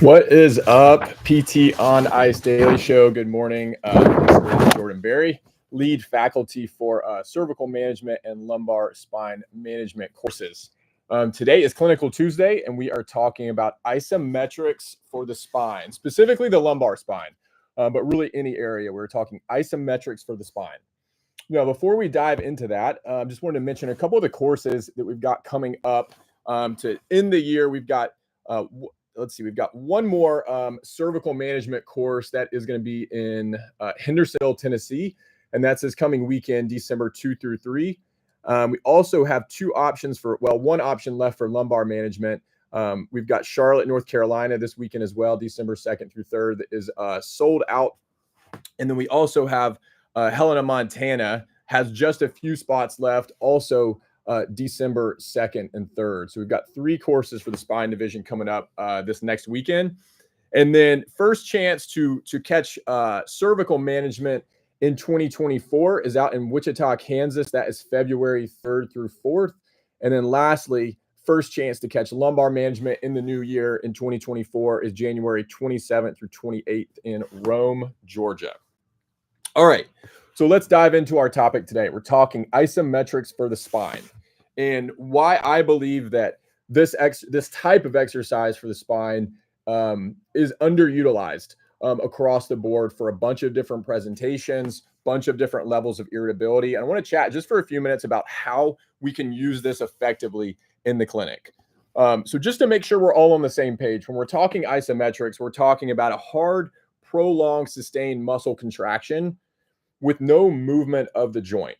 What is up, PT on Ice Daily Show? Good morning. This is Jordan Berry, lead faculty for cervical management and lumbar spine management courses. Today is Clinical Tuesday, and we are talking about isometrics for the spine, specifically the lumbar spine, but really any area. We're talking isometrics for the spine. Now, before we dive into that, just wanted to mention a couple of the courses that we've got coming up to end the year. We've got let's see, we've got one more cervical management course that is going to be in Hendersonville, Tennessee, and that's this coming weekend, December 2 through 3. We also have one option left for lumbar management. We've got Charlotte, North Carolina this weekend as well, December 2nd through 3rd, that is sold out. And then we also have Helena, Montana, has just a few spots left, also December 2nd and 3rd. So we've got 3 courses for the spine division coming up this next weekend. And then first chance to catch cervical management in 2024 is out in Wichita, Kansas. That is February 3rd through 4th. And then lastly, first chance to catch lumbar management in the new year in 2024 is January 27th through 28th in Rome, Georgia. All right, so let's dive into our topic today. We're talking isometrics for the spine and why I believe that this type of exercise for the spine is underutilized across the board for a bunch of different presentations, bunch of different levels of irritability. And I want to chat just for a few minutes about how we can use this effectively in the clinic. So just to make sure we're all on the same page, when we're talking isometrics, we're talking about a hard, prolonged, sustained muscle contraction with no movement of the joint.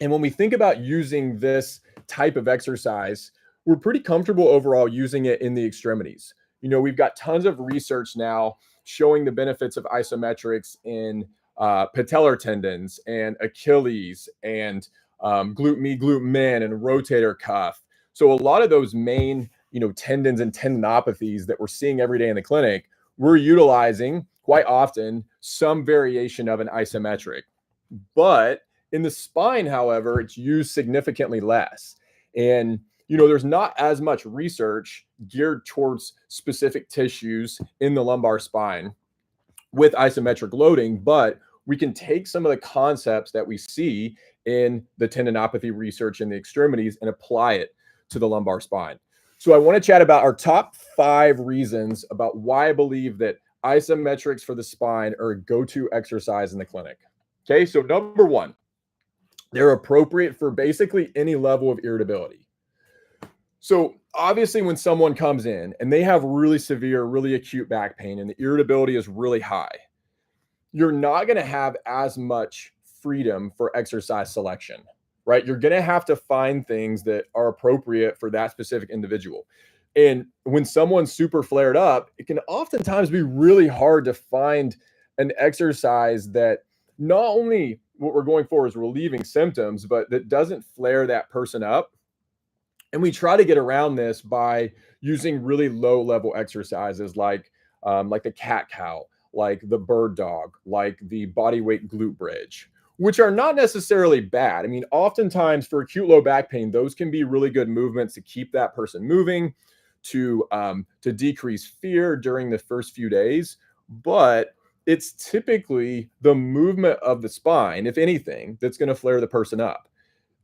And when we think about using this type of exercise, we're pretty comfortable overall using it in the extremities. You know, we've got tons of research now showing the benefits of isometrics in patellar tendons and Achilles and glute med and rotator cuff. So a lot of those main, tendons and tendinopathies that we're seeing every day in the clinic, we're utilizing quite often some variation of an isometric. But in the spine, however, it's used significantly less. And, there's not as much research geared towards specific tissues in the lumbar spine with isometric loading, but we can take some of the concepts that we see in the tendinopathy research in the extremities and apply it to the lumbar spine. So I want to chat about our top 5 reasons about why I believe that isometrics for the spine are a go-to exercise in the clinic. Okay, so number 1, they're appropriate for basically any level of irritability. So obviously when someone comes in and they have really severe, really acute back pain and the irritability is really high, you're not going to have as much freedom for exercise selection, right? You're going to have to find things that are appropriate for that specific individual. And when someone's super flared up, it can oftentimes be really hard to find an exercise that not only what we're going for is relieving symptoms, but that doesn't flare that person up. And we try to get around this by using really low level exercises like the cat cow, like the bird dog, like the body weight glute bridge, which are not necessarily bad. I mean, oftentimes for acute low back pain, those can be really good movements to keep that person moving, to decrease fear during the first few days. But it's typically the movement of the spine, if anything, that's going to flare the person up.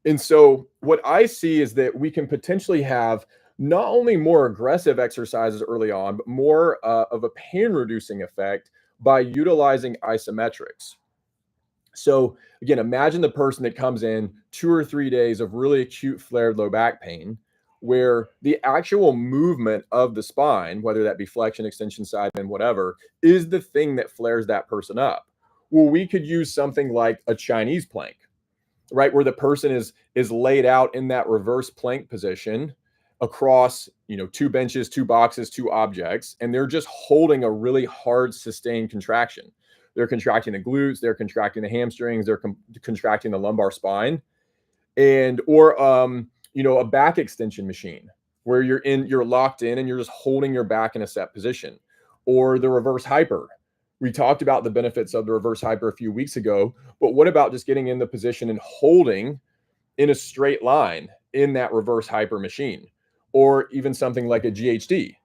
And so what I see is that we can potentially have not only more aggressive exercises early on, but more of a pain reducing effect by utilizing isometrics. So again, imagine the person that comes in 2 or 3 days of really acute flared low back pain, where the actual movement of the spine, whether that be flexion, extension, side bend, whatever, is the thing that flares that person up. Well, we could use something like a Chinese plank, right? Where the person is laid out in that reverse plank position across, 2 benches, 2 boxes, 2 objects, and they're just holding a really hard sustained contraction. They're contracting the glutes, they're contracting the hamstrings, they're contracting the lumbar spine, or a back extension machine where you're locked in and you're just holding your back in a set position, or the reverse hyper. We talked about the benefits of the reverse hyper a few weeks ago, but what about just getting in the position and holding in a straight line in that reverse hyper machine, or even something like a GHD,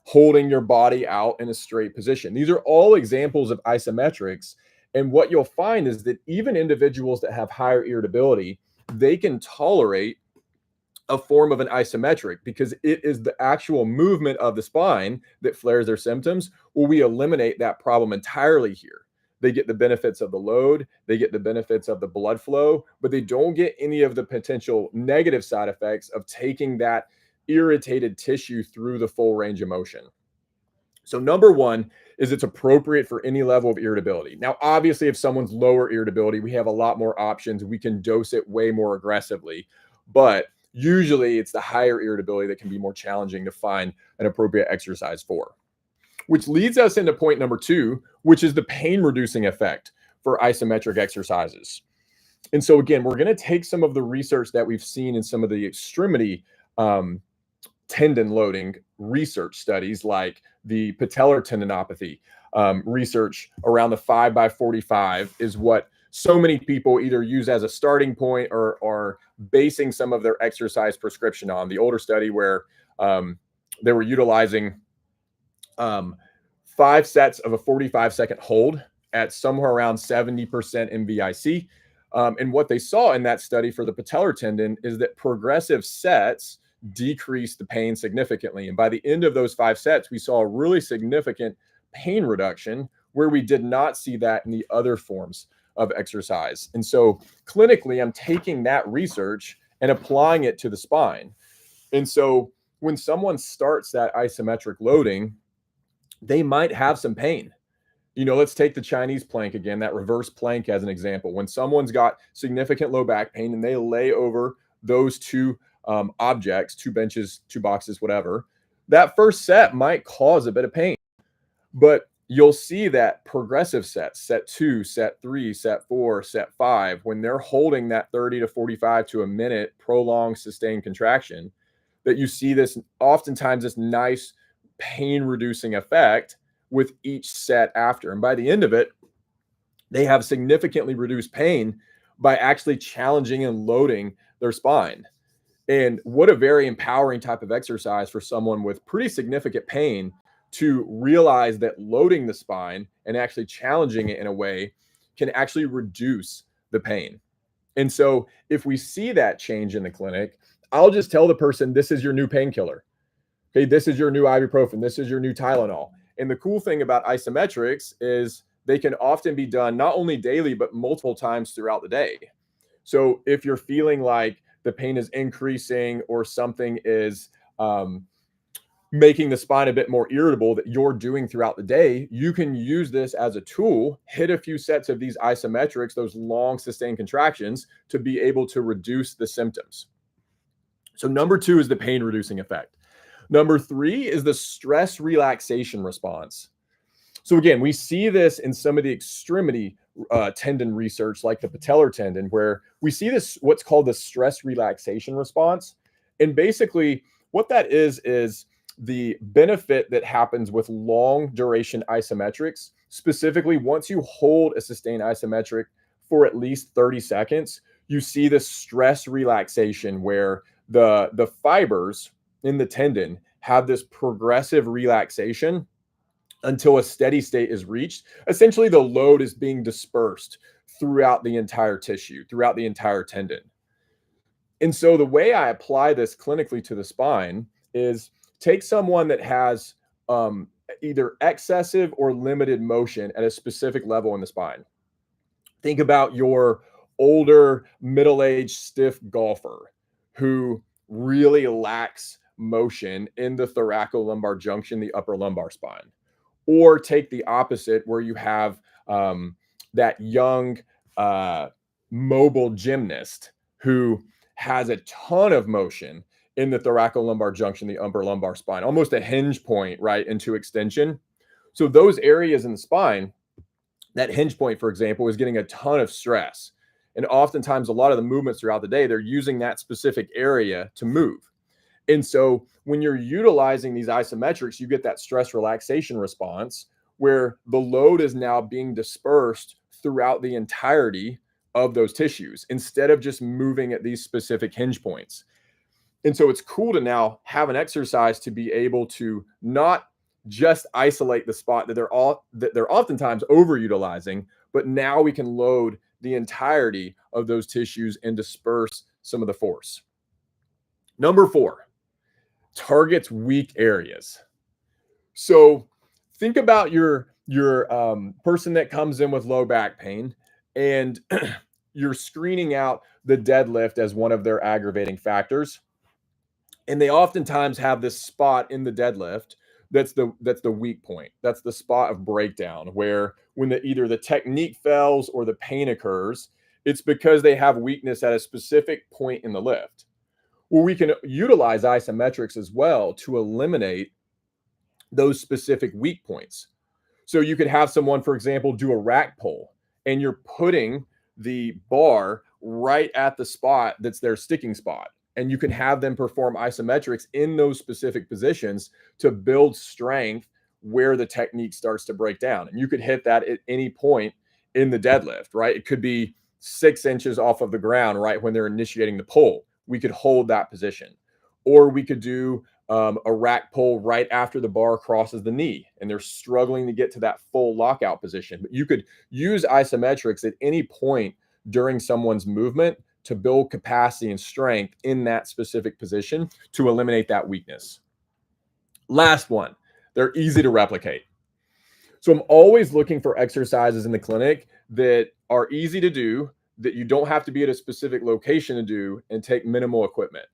holding your body out in a straight position. These are all examples of isometrics. And what you'll find is that even individuals that have higher irritability, they can tolerate a form of an isometric because it is the actual movement of the spine that flares their symptoms. Well, we eliminate that problem entirely here. They get the benefits of the load, they get the benefits of the blood flow, but they don't get any of the potential negative side effects of taking that irritated tissue through the full range of motion. So number one is it's appropriate for any level of irritability. Now, obviously, if someone's lower irritability, we have a lot more options. We can dose it way more aggressively, but usually it's the higher irritability that can be more challenging to find an appropriate exercise for. Which leads us into point number two, which is the pain reducing effect for isometric exercises. And so again, we're going to take some of the research that we've seen in some of the extremity tendon loading research studies, like the patellar tendinopathy research around the 5x45 is what so many people either use as a starting point or are basing some of their exercise prescription on. The older study where they were utilizing 5 sets of a 45-second hold at somewhere around 70% MVIC. And what they saw in that study for the patellar tendon is that progressive sets decreased the pain significantly. And by the end of those 5 sets, we saw a really significant pain reduction where we did not see that in the other forms of exercise. And so clinically, I'm taking that research and applying it to the spine. And so when someone starts that isometric loading, they might have some pain. You know, let's take the Chinese plank again, that reverse plank as an example. When someone's got significant low back pain and they lay over those two objects, 2 benches, 2 boxes, whatever, that first set might cause a bit of pain. But you'll see that progressive sets, set 2, set 3, set 4, set 5, when they're holding that 30 to 45 to a minute prolonged sustained contraction, that you see this oftentimes this nice pain reducing effect with each set after. And by the end of it, they have significantly reduced pain by actually challenging and loading their spine. And what a very empowering type of exercise for someone with pretty significant pain to realize that loading the spine and actually challenging it in a way can actually reduce the pain. And so if we see that change in the clinic, I'll just tell the person, this is your new painkiller. Okay, this is your new ibuprofen. This is your new Tylenol. And the cool thing about isometrics is they can often be done not only daily, but multiple times throughout the day. So if you're feeling like the pain is increasing or something is making the spine a bit more irritable that you're doing throughout the day, you can use this as a tool, hit a few sets of these isometrics, those long sustained contractions, to be able to reduce the symptoms. So number 2 is the pain reducing effect. Number 3 is the stress relaxation response. So again, we see this in some of the extremity tendon research, like the patellar tendon, where we see this, what's called the stress relaxation response. And basically what that is the benefit that happens with long duration isometrics. Specifically, once you hold a sustained isometric for at least 30 seconds, you see this stress relaxation where the fibers in the tendon have this progressive relaxation until a steady state is reached. Essentially, the load is being dispersed throughout the entire tissue, throughout the entire tendon. And so the way I apply this clinically to the spine is take someone that has either excessive or limited motion at a specific level in the spine. Think about your older, middle-aged, stiff golfer who really lacks motion in the thoracolumbar junction, the upper lumbar spine. Or take the opposite, where you have that young, mobile gymnast who has a ton of motion in the thoracolumbar junction, the upper lumbar spine, almost a hinge point, right, into extension. So those areas in the spine, that hinge point, for example, is getting a ton of stress. And oftentimes, a lot of the movements throughout the day, they're using that specific area to move. And so when you're utilizing these isometrics, you get that stress relaxation response where the load is now being dispersed throughout the entirety of those tissues instead of just moving at these specific hinge points. And so it's cool to now have an exercise to be able to not just isolate the spot that they're oftentimes overutilizing, but now we can load the entirety of those tissues and disperse some of the force. Number 4, targets weak areas. So think about your person that comes in with low back pain, and you're screening out the deadlift as one of their aggravating factors. And they oftentimes have this spot in the deadlift that's the weak point. That's the spot of breakdown, where when either the technique fails or the pain occurs, it's because they have weakness at a specific point in the lift. Well, we can utilize isometrics as well to eliminate those specific weak points. So you could have someone, for example, do a rack pull, and you're putting the bar right at the spot that's their sticking spot. And you can have them perform isometrics in those specific positions to build strength where the technique starts to break down. And you could hit that at any point in the deadlift, right? It could be 6 inches off of the ground, right when they're initiating the pull. We could hold that position. Or we could do a rack pull right after the bar crosses the knee and they're struggling to get to that full lockout position. But you could use isometrics at any point during someone's movement to build capacity and strength in that specific position to eliminate that weakness. Last one, they're easy to replicate. So I'm always looking for exercises in the clinic that are easy to do, that you don't have to be at a specific location to do, and take minimal equipment.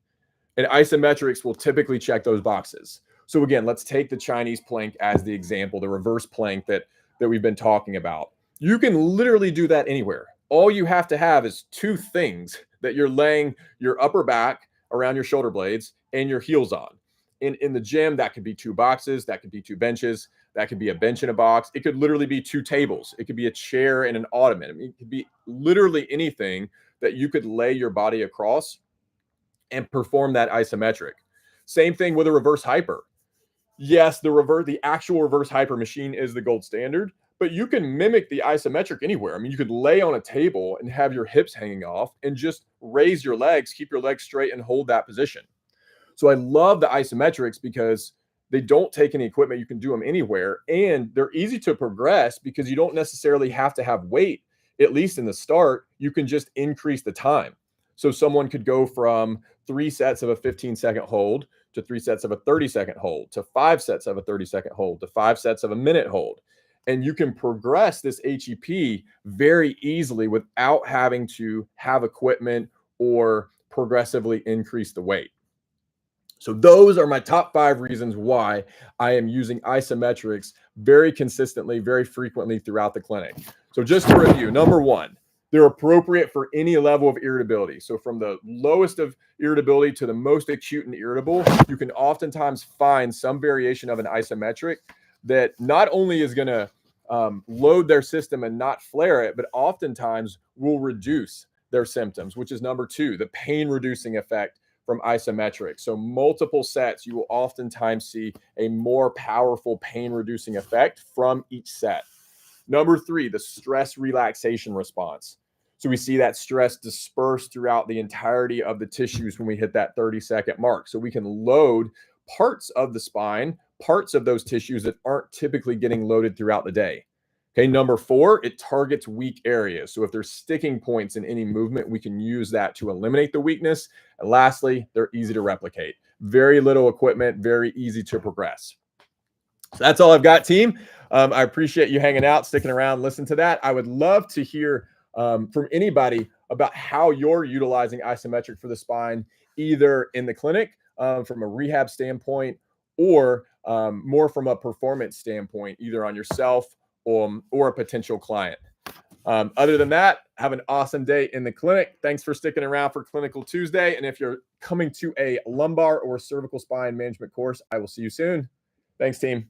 And isometrics will typically check those boxes. So again, let's take the Chinese plank as the example, the reverse plank that we've been talking about. You can literally do that anywhere. All you have to have is 2 things that you're laying your upper back around your shoulder blades and your heels on. In the gym, that could be 2 boxes, that could be 2 benches, that could be a bench and a box. It could literally be 2 tables. It could be a chair and an ottoman. I mean, it could be literally anything that you could lay your body across and perform that isometric. Same thing with a reverse hyper. Yes, the actual reverse hyper machine is the gold standard, but you can mimic the isometric anywhere. I mean, you could lay on a table and have your hips hanging off and just raise your legs, keep your legs straight, and hold that position. So I love the isometrics because they don't take any equipment. You can do them anywhere, and they're easy to progress because you don't necessarily have to have weight. At least in the start, you can just increase the time. So someone could go from 3 sets of a 15-second hold to 3 sets of a 30-second hold to 5 sets of a 30-second hold to 5 sets of a minute hold. And you can progress this HEP very easily without having to have equipment or progressively increase the weight. So those are my top 5 reasons why I am using isometrics very consistently, very frequently throughout the clinic. So just to review, number 1, they're appropriate for any level of irritability. So from the lowest of irritability to the most acute and irritable, you can oftentimes find some variation of an isometric that not only is going to load their system and not flare it, but oftentimes will reduce their symptoms, which is number 2, the pain reducing effect from isometrics. So multiple sets, you will oftentimes see a more powerful pain reducing effect from each set. Number 3, the stress relaxation response. So we see that stress dispersed throughout the entirety of the tissues when we hit that 30-second mark. So we can load parts of the spine, parts of those tissues that aren't typically getting loaded throughout the day. Okay, number 4, it targets weak areas. So if there's sticking points in any movement, we can use that to eliminate the weakness. And lastly, they're easy to replicate. Very little equipment, very easy to progress. So that's all I've got, team. I appreciate you hanging out, sticking around, listen to that. I would love to hear from anybody about how you're utilizing isometric for the spine, either in the clinic from a rehab standpoint or more from a performance standpoint, either on yourself or a potential client. Other than that, have an awesome day in the clinic. Thanks for sticking around for Clinical Tuesday. And if you're coming to a lumbar or cervical spine management course, I will see you soon. Thanks, team.